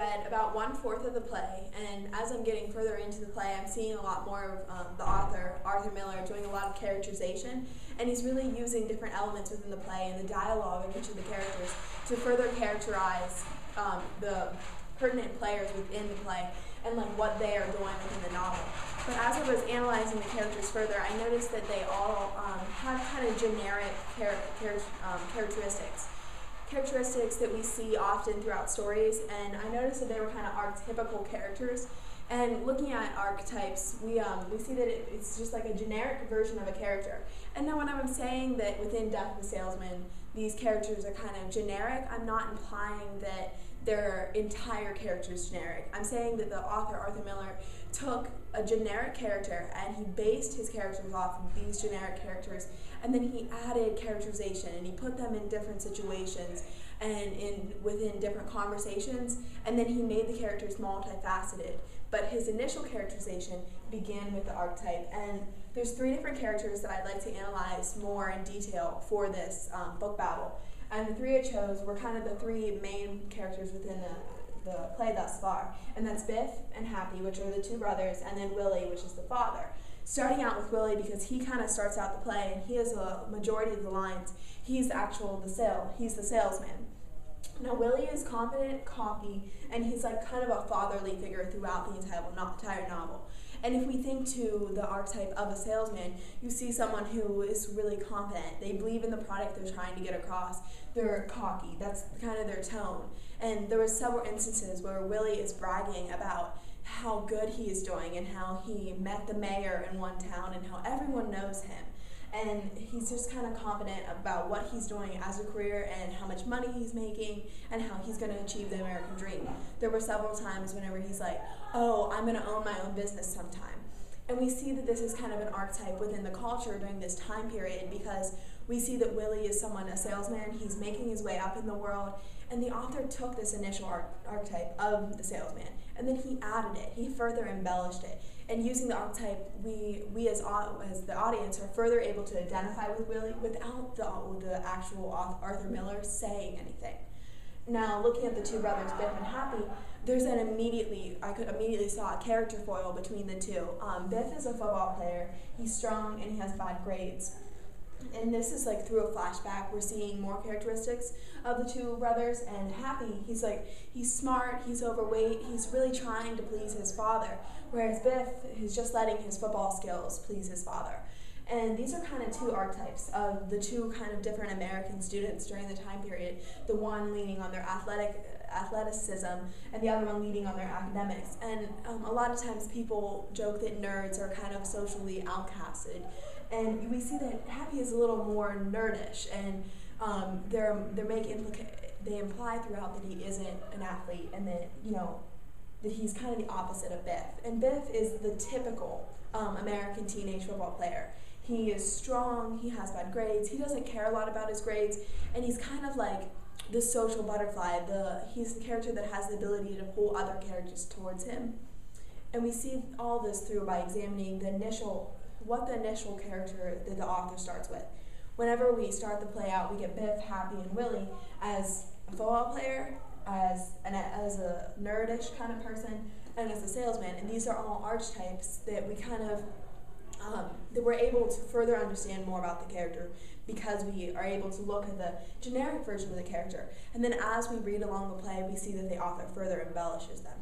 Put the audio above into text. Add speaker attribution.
Speaker 1: read about 1/4 of the play, and as I'm getting further into the play, I'm seeing a lot more of the author, Arthur Miller, doing a lot of characterization, and he's really using different elements within the play and the dialogue of each of the characters to further characterize the pertinent players within the play and like what they are doing within the novel. But as I was analyzing the characters further, I noticed that they all have kind of generic characteristics. Characteristics that we see often throughout stories, and I noticed that they were kind of archetypical characters. And looking at archetypes, we see that it's just like a generic version of a character. And now when I'm saying that within Death of the Salesman, these characters are kind of generic, I'm not implying that their entire character is generic. I'm saying that the author, Arthur Miller, took a generic character and he based his characters off of these generic characters, and then he added characterization and he put them in different situations and within different conversations, and then he made the characters multifaceted. But his initial characterization began with the archetype, and there's 3 different characters that I'd like to analyze more in detail for this book Babble. And the 3 I chose were kind of the 3 main characters within the play thus far, and that's Biff and Happy, which are the 2 brothers, and then Willie, which is the father. Starting out with Willie because he kind of starts out the play, and he has a majority of the lines. He's he's the salesman. Now Willie is confident, cocky, and he's like kind of a fatherly figure throughout the entire novel. And if we think to the archetype of a salesman, you see someone who is really confident. They believe in the product they're trying to get across. They're cocky. That's kind of their tone. And there were several instances where Willie is bragging about how good he is doing and how he met the mayor in one town and how everyone knows him. And he's just kind of confident about what he's doing as a career and how much money he's making and how he's going to achieve the American dream. There were several times whenever he's like, oh, I'm going to own my own business sometime. And we see that this is kind of an archetype within the culture during this time period because we see that Willie is a salesman, he's making his way up in the world, and the author took this initial archetype of the salesman, and then he added it, he further embellished it. And using the archetype, we as the audience are further able to identify with Willie without the actual Arthur Miller saying anything. Now, looking at the 2 brothers, Biff and Happy, I could immediately saw a character foil between the 2. Biff is a football player, he's strong, and he has bad grades. And this is like through a flashback, we're seeing more characteristics of the 2 brothers. And Happy, he's smart, he's overweight, he's really trying to please his father. Whereas Biff is just letting his football skills please his father. And these are kind of 2 archetypes of the 2 kind of different American students during the time period. The one leaning on their athleticism and the other one leaning on their academics. And a lot of times people joke that nerds are kind of socially outcasted. And we see that Happy is a little more nerdish, and they imply throughout that he isn't an athlete, and that that he's kind of the opposite of Biff. And Biff is the typical American teenage football player. He is strong, he has bad grades, he doesn't care a lot about his grades, and he's kind of like the social butterfly. He's the character that has the ability to pull other characters towards him. And we see all this through by examining the initial character that the author starts with. Whenever we start the play out, we get Biff, Happy, and Willie as a football player, as a nerdish kind of person, and as a salesman. And these are all archetypes that we kind of that we're able to further understand more about the character because we are able to look at the generic version of the character. And then as we read along the play, we see that the author further embellishes them.